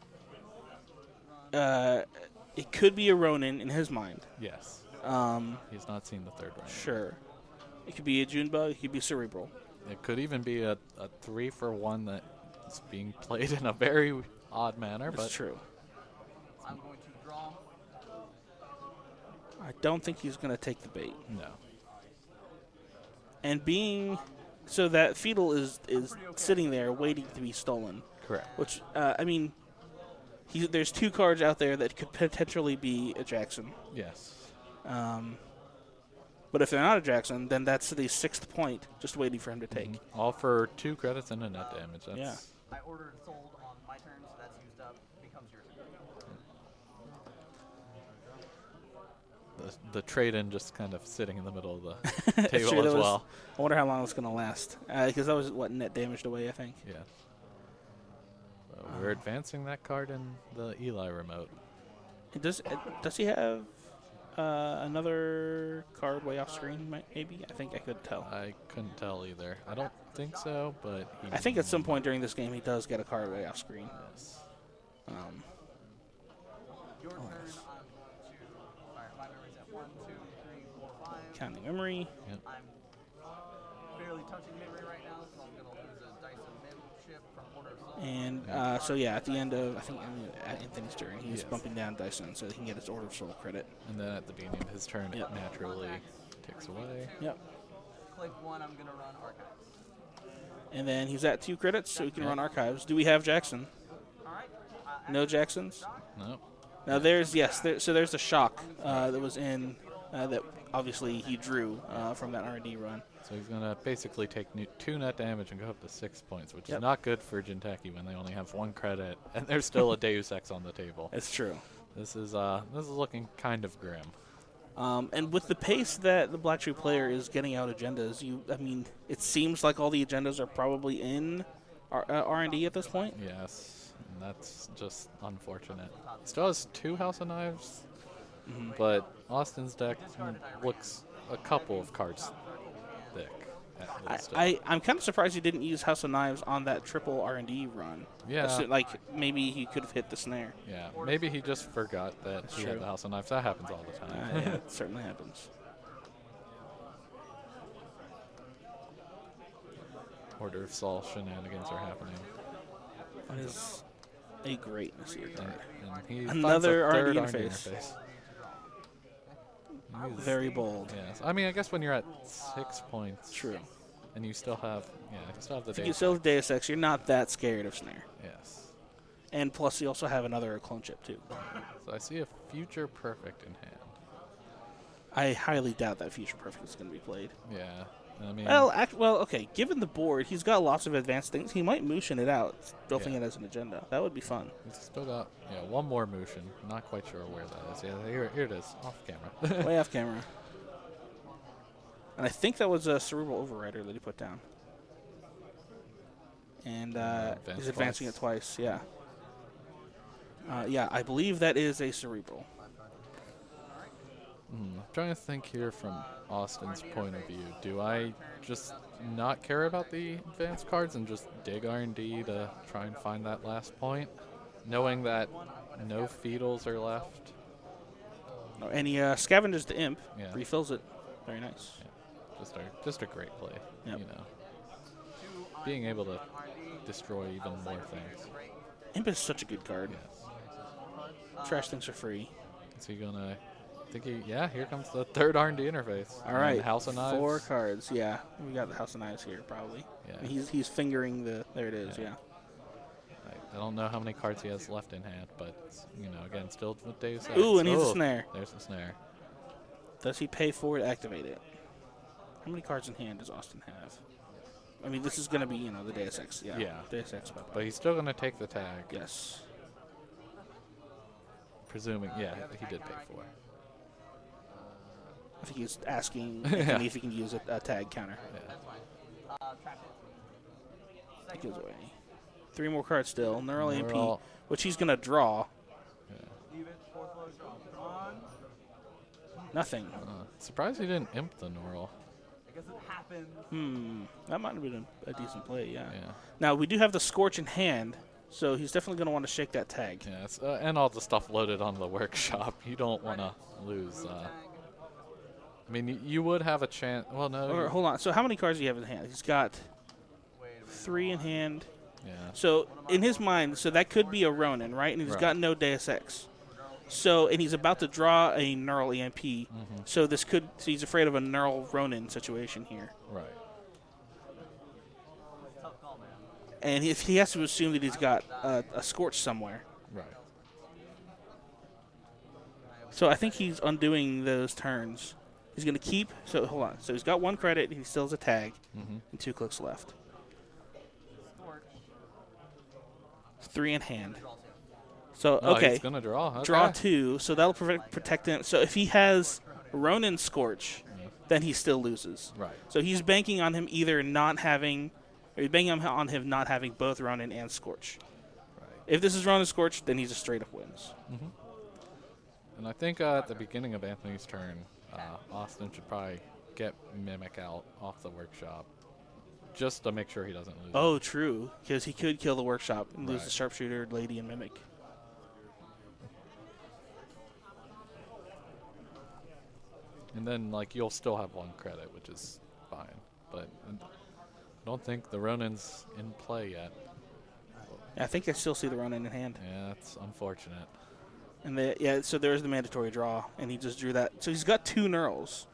Speaker 1: It could be a Ronin in his mind.
Speaker 2: Yes. He's not seen the third round.
Speaker 1: Sure. It could be a Junebug. It could be Cerebral.
Speaker 2: It could even be a 3-for-1 that is being played in a very odd manner.
Speaker 1: That's
Speaker 2: but
Speaker 1: true.
Speaker 3: I'm going to draw.
Speaker 1: I don't think he's going to take the bait.
Speaker 2: No.
Speaker 1: And being so that fetal is sitting there waiting to be stolen.
Speaker 2: Correct.
Speaker 1: Which I mean, there's 2 cards out there that could potentially be a Jackson.
Speaker 2: Yes.
Speaker 1: But if they're not a Jackson, then that's the 6th point just waiting for him to take.
Speaker 2: All for 2 credits and a net damage. That's
Speaker 1: Yeah.
Speaker 3: I ordered it sold on my turn, so that's used up. Becomes yours.
Speaker 2: The trade-in just kind of sitting in the middle of the table
Speaker 1: Sure,
Speaker 2: as well.
Speaker 1: I wonder how long it's going to last. Because that was, net damaged away, I think.
Speaker 2: Yeah. So we're advancing that card in the Eli remote.
Speaker 1: Does he have another card way off screen, maybe? I think I could tell.
Speaker 2: I couldn't tell either. I don't think so, but he
Speaker 1: I think at some point during this game he does get a card way off screen.
Speaker 2: Yes.
Speaker 3: Your turn. I'm going to fire my memories at 1, 2, 3, 4, 5.
Speaker 1: Counting memory.
Speaker 2: Yep.
Speaker 3: I'm barely touching memory right now, so I'm going to lose a dice of mem chip from Order of Soul.
Speaker 1: And so yeah, at the end of at Anthony's turn, he's
Speaker 2: Yes.
Speaker 1: bumping down Dyson so he can get his Order of Soul credit.
Speaker 2: And then at the beginning of his turn,
Speaker 1: Yep.
Speaker 2: it naturally ticks away.
Speaker 1: Yep.
Speaker 3: Click 1, I'm going to run Archives.
Speaker 1: And then he's at 2 credits, so he can run Archives. Do we have Jackson?
Speaker 3: All right.
Speaker 1: No Jacksons.
Speaker 2: Nope.
Speaker 1: Now there's so there's the shock that was in that obviously he drew from that R&D run.
Speaker 2: So he's going to basically take 2 net damage and go up to 6 points, which
Speaker 1: Yep.
Speaker 2: is not good for Jinteki when they only have 1 credit, and there's still a Deus Ex on the table.
Speaker 1: It's true.
Speaker 2: This is looking kind of grim.
Speaker 1: And with the pace that the Black Tree player is getting out agendas, it seems like all the agendas are probably in R&D at this point.
Speaker 2: Yes, and that's just unfortunate. Still has 2 House of Knives, but Austin's deck looks a couple of cards thick. at least.
Speaker 1: I'm kind of surprised he didn't use House of Knives on that triple R&D run.
Speaker 2: Yeah.
Speaker 1: Like maybe he could have hit the snare.
Speaker 2: Yeah, maybe he just forgot that he
Speaker 1: true.
Speaker 2: had the House of Knives. That happens all the time.
Speaker 1: Yeah, it certainly happens.
Speaker 2: Order of Saul shenanigans are happening.
Speaker 1: That is a great Nasir card.
Speaker 2: And he
Speaker 1: Another
Speaker 2: finds a third
Speaker 1: R&D
Speaker 2: R&D
Speaker 1: interface.
Speaker 2: He's-
Speaker 1: Very bold.
Speaker 2: Yes. I mean, I guess when you're at 6 points.
Speaker 1: True.
Speaker 2: And you still have, you still have the
Speaker 1: If you
Speaker 2: Deus
Speaker 1: still
Speaker 2: Ex.
Speaker 1: have Deus Ex, you're not that scared of snare.
Speaker 2: Yes.
Speaker 1: And plus, you also have another clone chip too.
Speaker 2: So I see a future perfect in hand.
Speaker 1: I highly doubt that Future Perfect is going to be played.
Speaker 2: Yeah. I mean,
Speaker 1: Okay. Given the board, he's got lots of advanced things. He might motion it out, building
Speaker 2: Yeah.
Speaker 1: it as an agenda. That would be fun.
Speaker 2: he's still got one more motion. Not quite sure where that is. Yeah, here it is, off camera.
Speaker 1: Way off camera. And I think that was a Cerebral Overrider that he put down. And
Speaker 2: advanced
Speaker 1: he's advancing
Speaker 2: twice.
Speaker 1: it twice. Yeah. Yeah, I believe that is a Cerebral.
Speaker 2: I'm trying to think here from Austin's point of view. Do I just not care about the advanced cards and just dig R&D to try and find that last point, knowing that no fetals are left?
Speaker 1: And he scavenges the imp,
Speaker 2: Yeah.
Speaker 1: refills it. Very nice.
Speaker 2: Just a great play.
Speaker 1: Yep.
Speaker 2: Being able to destroy even more things.
Speaker 1: Imp is such a good card.
Speaker 2: Yes.
Speaker 1: Trash things are free.
Speaker 2: Is he gonna? Here comes the third R&D interface.
Speaker 1: All right.
Speaker 2: And House of Knives.
Speaker 1: 4 cards. Yeah, we got the House of Knives here probably.
Speaker 2: Yeah.
Speaker 1: He's fingering the. There it is. Yeah.
Speaker 2: I don't know how many cards he has left in hand, but again, still with Deus Ex.
Speaker 1: Ooh, and he's a snare.
Speaker 2: There's the snare.
Speaker 1: Does he pay for it? Activate it. How many cards in hand does Austin have? I mean, this is going to be, the Deus Ex. Yeah.
Speaker 2: Yeah.
Speaker 1: Deus Ex. Bye-bye.
Speaker 2: But he's still gonna take the tag.
Speaker 1: Yes.
Speaker 2: Presuming, he did pay for it.
Speaker 1: I think he's asking
Speaker 2: Yeah.
Speaker 1: if he can use a tag counter.
Speaker 2: Yeah.
Speaker 1: It goes away. 3 more cards still. Neural
Speaker 2: We're
Speaker 1: AMP,
Speaker 2: all-
Speaker 1: which he's going to draw. Nothing.
Speaker 2: Surprised he didn't imp the Neural.
Speaker 3: I guess it happens.
Speaker 1: That might have been a decent play, yeah.
Speaker 2: Yeah.
Speaker 1: Now, we do have the Scorch in hand, So he's definitely going to want to shake that tag.
Speaker 2: Yes, and all the stuff loaded on the workshop. You don't want to lose. I mean, you would have a chance. Well, no.
Speaker 1: Or, hold on. So how many cards do you have in hand? He's got 3 in hand.
Speaker 2: Yeah.
Speaker 1: So in his mind, so that could be a Ronin, right? And he's got no Deus Ex. So, and he's about to draw a Neural EMP. So this could, so he's afraid of a Neural Ronin situation here.
Speaker 2: Right.
Speaker 1: And if he has to assume that he's got a Scorch somewhere.
Speaker 2: Right.
Speaker 1: So I think he's undoing those turns. He's going to keep, so hold on. So he's got 1 credit, he still has a tag, and 2 clicks left. 3 in hand. So, okay.
Speaker 2: He's going to draw. Okay.
Speaker 1: Draw 2, so that'll protect him. So if he has Ronin Scorch, then he still loses.
Speaker 2: Right.
Speaker 1: So he's banking on him either not having, or he's banking on him not having both Ronin and Scorch.
Speaker 2: Right.
Speaker 1: If this is Ronin Scorch, then he just straight up wins.
Speaker 2: And I think at the beginning of Anthony's turn, Austin should probably get Mimic out off the workshop just to make sure he doesn't lose.
Speaker 1: Oh, true, because he could kill the workshop and lose
Speaker 2: Right.
Speaker 1: the Sharpshooter, Lady, and Mimic.
Speaker 2: And then, like, you'll still have 1 credit, which is fine. But I don't think the Ronin's in play yet.
Speaker 1: I think I still see the Ronin in hand.
Speaker 2: Yeah, that's unfortunate.
Speaker 1: And so there's the mandatory draw, and he just drew that. So he's got 2 Neurals.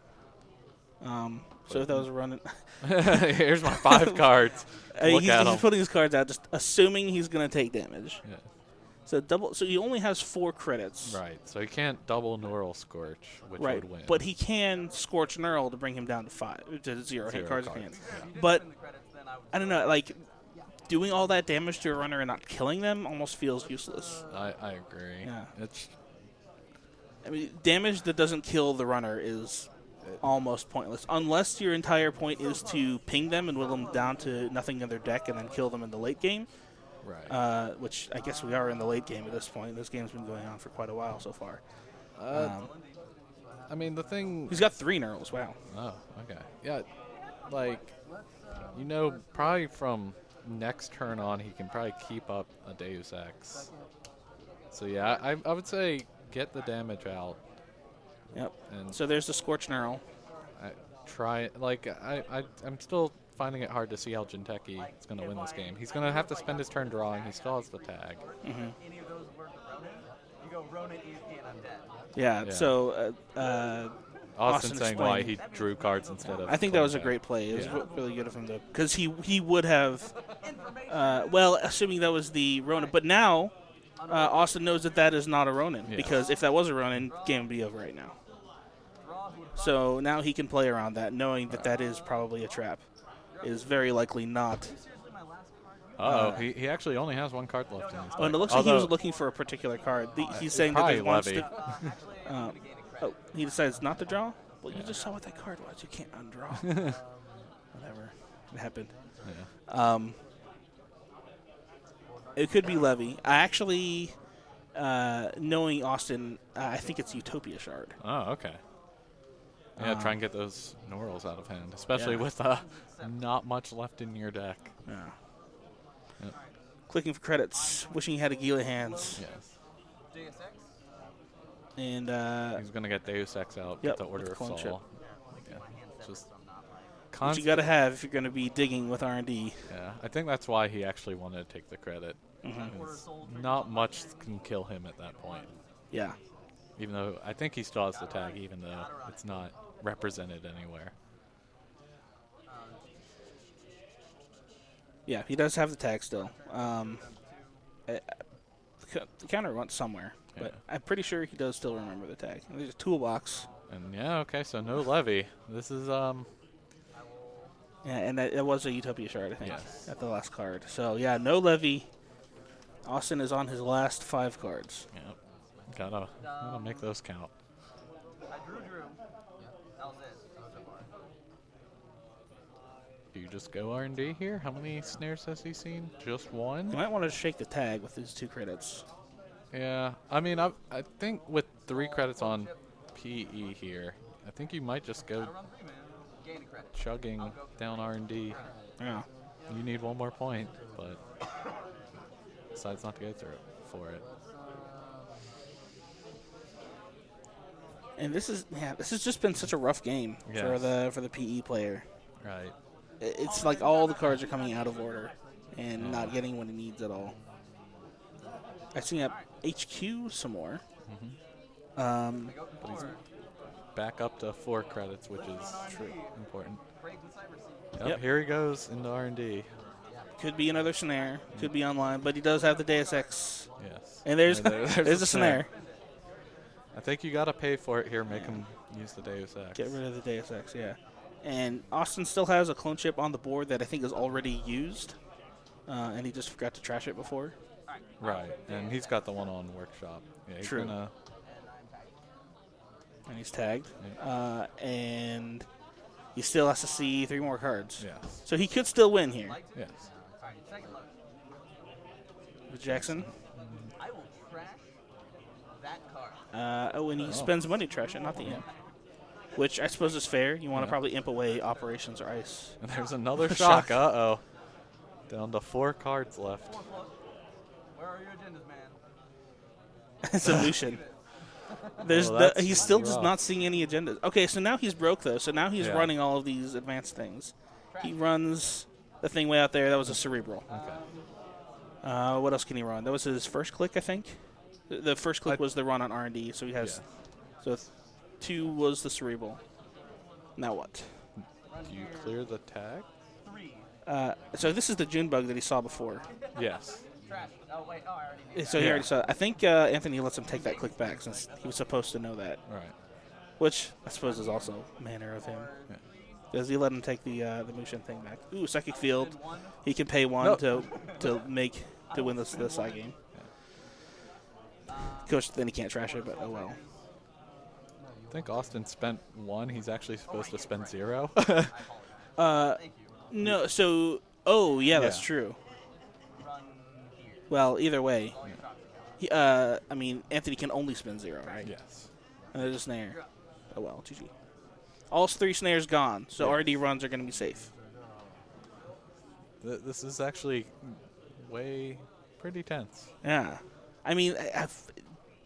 Speaker 1: So if that was a Ronin.
Speaker 2: Here's my 5 cards. Look
Speaker 1: he's
Speaker 2: at him.
Speaker 1: putting his cards out, just assuming he's going to take damage.
Speaker 2: Yeah.
Speaker 1: So So he only has 4 credits.
Speaker 2: Right, so he can't double Neural Scorch, which
Speaker 1: Right,
Speaker 2: would win.
Speaker 1: but he can Scorch Neural to bring him down to 5 to 0 hit cards in hand.
Speaker 2: Yeah.
Speaker 1: But I don't know, like doing all that damage to a runner and not killing them almost feels useless.
Speaker 2: I agree.
Speaker 1: Yeah.
Speaker 2: It's
Speaker 1: Damage that doesn't kill the runner is almost pointless, unless your entire point is to ping them and whittle them down to nothing in their deck and then kill them in the late game.
Speaker 2: right.
Speaker 1: Which I guess we are in the late game at this point. This game's been going on for quite a while so far.
Speaker 2: I mean, the thing.
Speaker 1: He's got 3 Neurals. Wow.
Speaker 2: Oh, okay. Yeah, like, probably from next turn on, he can probably keep up a Deus Ex. So yeah, I would say get the damage out.
Speaker 1: Yep.
Speaker 2: And
Speaker 1: So there's the Scorch Neural.
Speaker 2: I'm still finding it hard to see how Jinteki is going to win this game. He's going to have to spend his turn drawing. He still has the tag.
Speaker 3: Any of those work with Ronin? You go Ronin, ESP, and I'm dead.
Speaker 1: Yeah.
Speaker 2: Yeah.
Speaker 1: So
Speaker 2: Austin saying why
Speaker 1: explained-
Speaker 2: he drew cards instead of.
Speaker 1: I think that was a
Speaker 2: playing
Speaker 1: great play. It was
Speaker 2: Yeah.
Speaker 1: really good of him, though, because he would have, well, assuming that was the Ronin. But now, Austin knows that is not a Ronin,
Speaker 2: Yeah.
Speaker 1: because if that was a Ronin, game would be over right now. So now he can play around that, knowing that is probably a trap. It is very likely not.
Speaker 2: He actually only has 1 card left in his deck.
Speaker 1: Oh, and it looks like he was looking for a particular card. He's saying that
Speaker 2: probably
Speaker 1: there's one.
Speaker 2: Levy.
Speaker 1: He decides not to draw? Well, you just saw what that card was. You can't undraw. Whatever. It happened.
Speaker 2: Yeah.
Speaker 1: It could be Levy. I actually, knowing Austin, I think it's Utopia Shard.
Speaker 2: Oh, okay. Yeah, try and get those Neurals out of hand, especially
Speaker 1: Yeah.
Speaker 2: with not much left in your deck.
Speaker 1: Yeah.
Speaker 2: Yep.
Speaker 1: Clicking for credits, wishing he had a Gila hands.
Speaker 2: Yes.
Speaker 3: Deus Ex?
Speaker 1: And
Speaker 2: He's going to get Deus Ex out,
Speaker 1: Yep,
Speaker 2: get the Order
Speaker 1: with
Speaker 2: of
Speaker 1: clone
Speaker 2: Sol. Yeah. Just
Speaker 1: what you got to have if you're going to be digging with R&D.
Speaker 2: Yeah, I think that's why he actually wanted to take the credit. Not much can kill him at that point.
Speaker 1: Yeah.
Speaker 2: Even though I think he still has the tag, even though it's not represented anywhere.
Speaker 1: Yeah, he does have the tag still. The counter went somewhere, but
Speaker 2: Yeah.
Speaker 1: I'm pretty sure he does still remember the tag. And there's a toolbox.
Speaker 2: And yeah, okay, so no Levy. This is
Speaker 1: Yeah, and that was a Utopia Shard, I think,
Speaker 2: Yes.
Speaker 1: at the last card. So, yeah, no Levy. Austin is on his last 5 cards.
Speaker 2: Yep. Gotta make those count.
Speaker 3: I drew. That was it. So far.
Speaker 2: Do you just go R&D here? How many snares has he seen? Just 1?
Speaker 1: You might want to shake the tag with his 2 credits.
Speaker 2: Yeah, I mean, I think with 3 credits on PE here, I think you might just go
Speaker 3: I run 3, man. Gain a credit.
Speaker 2: chugging down R&D.
Speaker 1: Yeah.
Speaker 2: You need 1 more point, but decides not to go through for it.
Speaker 1: And this has just been such a rough game for the PE player.
Speaker 2: Right.
Speaker 1: It's like all the cards are coming out of order and not getting what it needs at all. I see up HQ some more.
Speaker 2: But he's back up to 4 credits, which is important. Yep, here he goes into R&D.
Speaker 1: Could be another snare. Could be online, but he does have the Deus Ex.
Speaker 2: Yes.
Speaker 1: And there's a snare.
Speaker 2: I think you got to pay for it here. Make him use the Deus Ex.
Speaker 1: Get rid of the Deus Ex, yeah. And Austin still has a clone chip on the board that I think is already used, and he just forgot to trash it before.
Speaker 2: Right, and he's got the one on workshop. Yeah, he's
Speaker 1: True.
Speaker 2: Gonna,
Speaker 1: and he's tagged. And he still has to see 3 more cards.
Speaker 2: yes.
Speaker 1: So he could still win here.
Speaker 2: Yes.
Speaker 1: With Jackson.
Speaker 3: I will trash that card.
Speaker 1: And he spends money to trash it, not the imp. Which I suppose is fair. You want to probably imp away operations or ice.
Speaker 2: And there's another shock. Uh-oh. Down to 4 cards left.
Speaker 3: Where are your agendas, man?
Speaker 1: It's a Lucian. He still does not seeing any agendas. Okay, so now he's broke, though. So now he's running all of these advanced things. He runs the thing way out there. That was a Cerebral.
Speaker 2: Okay.
Speaker 1: What else can he run? That was his first click, I think. The first click was the run on R&D. So he has... So 2 was the Cerebral. Now what?
Speaker 2: Do you clear the tag?
Speaker 3: 3.
Speaker 1: So this is the June bug that he saw before.
Speaker 2: Yes.
Speaker 3: Trash. Oh, wait. Oh, I already knew.
Speaker 1: So he already saw it. I think Anthony lets him take that click back since he was supposed to know that.
Speaker 2: Right.
Speaker 1: Which I suppose is also manner of him.
Speaker 2: Yeah.
Speaker 1: Does he let him take the Mushin thing back? Ooh, Psychic Field. He can pay 1 to win this side game. Coach, then he can't trash it, but oh well.
Speaker 2: I think Austin spent 1. He's actually supposed to spend 0.
Speaker 1: No, so... Oh, yeah, that's true. Well, either way. I mean, Anthony can only spend 0, right?
Speaker 2: Yes.
Speaker 1: And there's a snare. Oh, well, GG. All 3 snares gone, so RD runs are going to be safe.
Speaker 2: This is actually pretty tense.
Speaker 1: Yeah. I mean,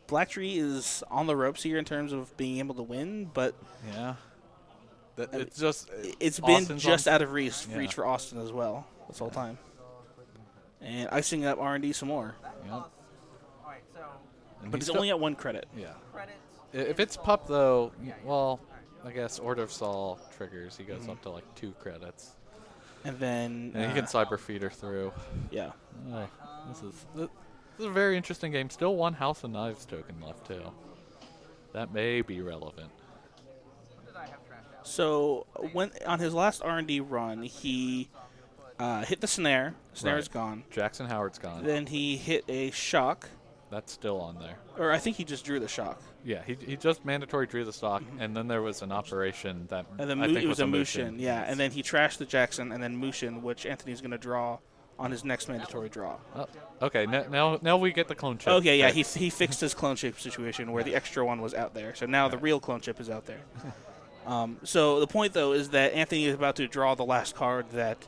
Speaker 1: Black Tree is on the ropes here in terms of being able to win, but...
Speaker 2: Yeah. It's just...
Speaker 1: It's been just out of reach for Austin as well this whole time. And icing up R&D some more.
Speaker 2: Yep.
Speaker 1: But he's only at 1 credit.
Speaker 2: Yeah. If it's pup, though, well, I guess Order of Saul triggers. He goes up to like 2 credits.
Speaker 1: And then...
Speaker 2: And he can Cyber Feeder through.
Speaker 1: Yeah.
Speaker 2: This is a very interesting game. Still 1 House of Knives token left, too. That may be relevant.
Speaker 1: So when on his last R&D run, he hit the snare. Snare is gone.
Speaker 2: Jackson Howard's gone.
Speaker 1: Then he hit a shock.
Speaker 2: That's still on there.
Speaker 1: Or I think he just drew the shock.
Speaker 2: Yeah, he just mandatory drew the stock, and then there was an operation that
Speaker 1: and then
Speaker 2: I think
Speaker 1: it was a
Speaker 2: Mushin.
Speaker 1: Yeah, and then he trashed the Jackson and then Mushin, which Anthony's going to draw on his next mandatory draw.
Speaker 2: Okay, now we get the clone chip.
Speaker 1: Okay, yeah, he fixed his clone chip situation where the extra one was out there. So now the real clone chip is out there. So the point, though, is that Anthony is about to draw the last card that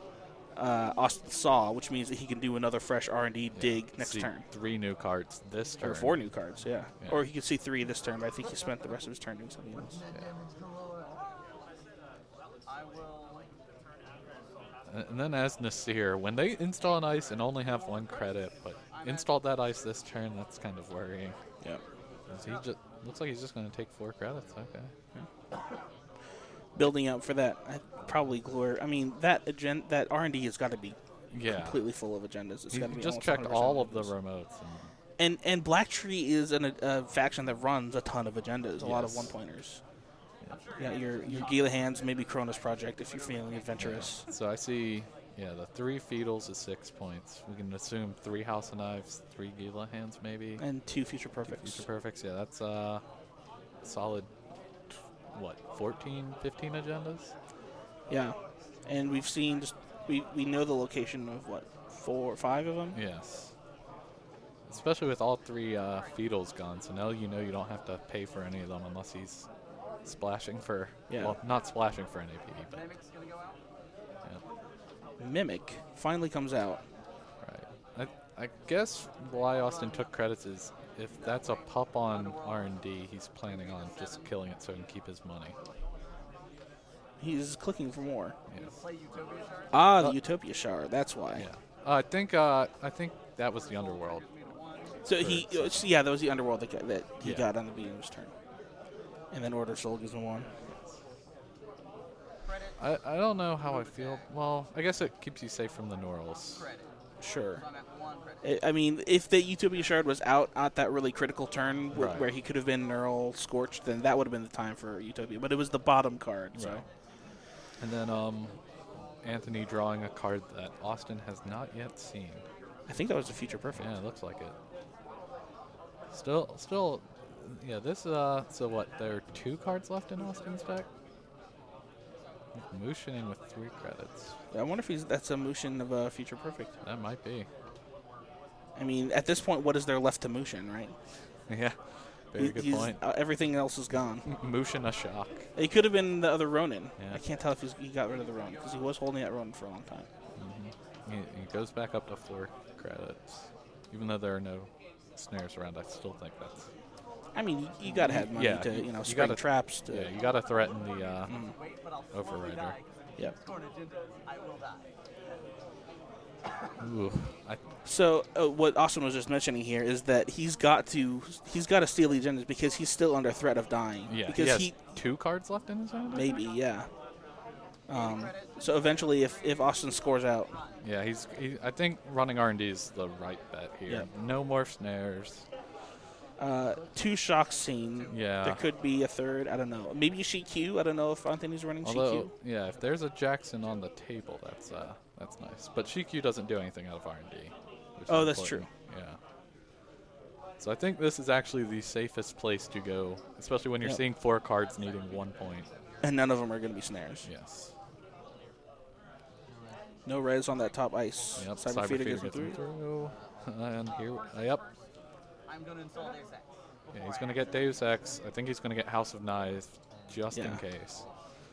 Speaker 1: Austin saw, which means that he can do another fresh R&D dig next turn.
Speaker 2: 3 new cards this turn.
Speaker 1: Or 4 new cards, yeah. Or he could see 3 this turn, but I think he spent the rest of his turn doing something else.
Speaker 2: And then as Nasir, when they install an ice and only have 1 credit, but installed that ice this turn, that's kind of worrying.
Speaker 1: Yeah.
Speaker 2: He just looks like he's just going to take 4 credits. Okay.
Speaker 1: Yeah. Building up for that, probably Glory. I mean, that R&D has got to be completely full of agendas. It's got to be
Speaker 2: just checked all of the remotes.
Speaker 1: And Black Tree is a faction that runs a ton of agendas, a lot of 1-pointers. Yeah, your Gila Hands, maybe Cronus Project if you're feeling adventurous.
Speaker 2: So I see, the 3 Feudals is 6 points. We can assume 3 House of Knives, 3 Gila Hands maybe.
Speaker 1: And 2 Future Perfects.
Speaker 2: 2 Future Perfects, yeah, that's solid, 14, 15 agendas?
Speaker 1: Yeah, and we've seen, we know the location of, 4 or 5 of them?
Speaker 2: Yes. Especially with all 3 Feudals gone, so now you know you don't have to pay for any of them unless he's splashing for, well, not splashing for an AP, but...
Speaker 3: Mimic's gonna go out?
Speaker 1: Mimic finally comes out.
Speaker 2: Right. I guess why Austin took credits is if that's a pup on R&D, he's planning on just killing it so he can keep his money.
Speaker 1: He's clicking for more.
Speaker 2: Yeah.
Speaker 3: Play Utopia Shard?
Speaker 1: Ah, the Utopia Shard. That's why.
Speaker 2: Yeah. I think that was the Underworld.
Speaker 1: So that was the Underworld that he
Speaker 2: Yeah.
Speaker 1: got on the beginning of his turn. And then Order of Soul gives him one.
Speaker 2: I don't know how I feel. Well, I guess it keeps you safe from the Neurals.
Speaker 3: Credit.
Speaker 1: Sure.
Speaker 3: I'm at 1 credit.
Speaker 1: I mean, if the Utopia Shard was out at that really critical turn
Speaker 2: Right.
Speaker 1: where he could have been Neural Scorched, then that would have been the time for Utopia. But it was the bottom card, so.
Speaker 2: Right. And then Anthony drawing a card that Austin has not yet seen.
Speaker 1: I think that was the Future Perfect.
Speaker 2: Yeah, it looks like it. Still, yeah. This so what? There are 2 cards left in Austin's deck. Mushin with 3 credits.
Speaker 1: I wonder if that's a Mushin of a Future Perfect.
Speaker 2: That might be.
Speaker 1: I mean, at this point, what is there left to Mushin, right?
Speaker 2: Yeah. Very good point.
Speaker 1: Everything else is gone.
Speaker 2: Mushin a shock.
Speaker 1: It could have been the other Ronin.
Speaker 2: Yeah.
Speaker 1: I can't tell if he got rid of the Ronin because he was holding that Ronin for a long time.
Speaker 2: He goes back up to 4 credits. Even though there are no snares around, I still think that's.
Speaker 1: I mean, you gotta have money to
Speaker 2: you
Speaker 1: spring
Speaker 2: gotta,
Speaker 1: traps. To,
Speaker 2: Yeah, you gotta threaten the
Speaker 3: Wait, but I'll slowly
Speaker 2: Overrider.
Speaker 3: die, 'cause if he
Speaker 1: Yep.
Speaker 3: keeps going to Jintas, I will die.
Speaker 2: Ooh,
Speaker 1: So what Austin was just mentioning here is that he's got to steal the agendas because he's still under threat of dying.
Speaker 2: yeah,
Speaker 1: because
Speaker 2: he has 2 cards left in his hand.
Speaker 1: maybe yeah. So eventually, if Austin scores out,
Speaker 2: Yeah, I think running R&D is the right bet here.
Speaker 1: Yep.
Speaker 2: No more snares.
Speaker 1: 2 shocks seen.
Speaker 2: Yeah.
Speaker 1: There could be a third. I don't know. Maybe CQ. I don't know if Anthony's running
Speaker 2: Although,
Speaker 1: CQ.
Speaker 2: yeah, if there's a Jackson on the table, that's nice. But CQ doesn't do anything out of R&D. which is
Speaker 1: Oh, that's
Speaker 2: important. Yeah. So I think this is actually the safest place to go, especially when you're
Speaker 1: Yep.
Speaker 2: seeing 4 cards needing 1 point.
Speaker 1: And none of them are going to be snares.
Speaker 2: Yes.
Speaker 1: No res on that top ice.
Speaker 2: Yep.
Speaker 1: Cyber Feeder gets him
Speaker 2: him
Speaker 1: through.
Speaker 2: And here, yep.
Speaker 3: I'm going to install Deus Ex.
Speaker 2: Yeah, he's going to get Deus Ex. I think he's going to get House of Knives just in
Speaker 1: Yeah.
Speaker 2: case.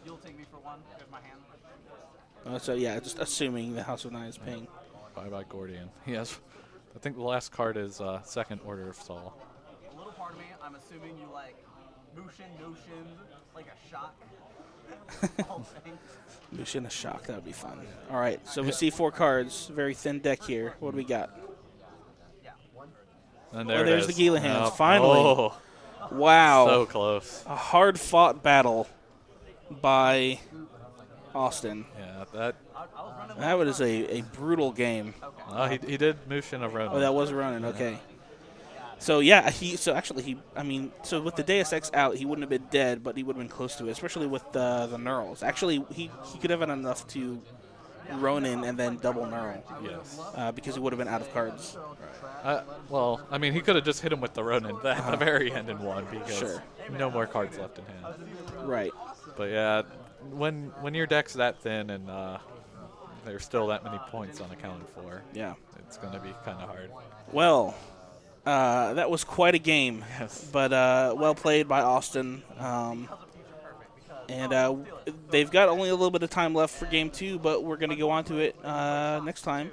Speaker 3: You'll take me for 1. Here's my hand.
Speaker 1: So yeah, just assuming the House of Nine is paying.
Speaker 2: Bye-bye, Gordian. He has, I think the last card is Second Order of Saul.
Speaker 3: A little part of me, I'm assuming you like Mushin, Noshin, like a shock. Whole thing.
Speaker 1: Mushin a shock. That would be fun. All right, so we see 4 cards. Very thin deck here. What do we got?
Speaker 3: Yeah.
Speaker 2: And
Speaker 1: there's the Gila hands.
Speaker 2: Oh,
Speaker 1: Finally.
Speaker 2: Oh,
Speaker 1: Wow.
Speaker 2: so close.
Speaker 1: A hard-fought battle by Austin.
Speaker 2: Yeah, that.
Speaker 3: I was running
Speaker 1: That was a brutal game.
Speaker 2: He did Mushin a Ronin.
Speaker 1: Oh, that was Ronin. Okay. So yeah, so with the Deus Ex out, he wouldn't have been dead, but he would have been close to it, especially with the Neurals. Actually, he could have had enough to Ronin and then double Neural.
Speaker 2: Yes.
Speaker 1: Because he would have been out of cards.
Speaker 2: Well, I mean, he could have just hit him with the Ronin at the very end and won because
Speaker 1: Sure.
Speaker 2: no more cards left in hand.
Speaker 1: Right.
Speaker 2: But yeah, when your deck's that thin and there's still that many points unaccounted for,
Speaker 1: Yeah.
Speaker 2: it's going to be kind of hard.
Speaker 1: Well, that was quite a game,
Speaker 2: Yes.
Speaker 1: but well played by Austin. And they've got only a little bit of time left for Game 2, but we're going to go on to it next time.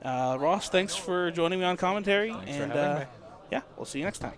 Speaker 1: Ross, thanks for joining me on commentary.
Speaker 2: Thanks for
Speaker 1: and
Speaker 2: having me.
Speaker 1: yeah, we'll see you next time.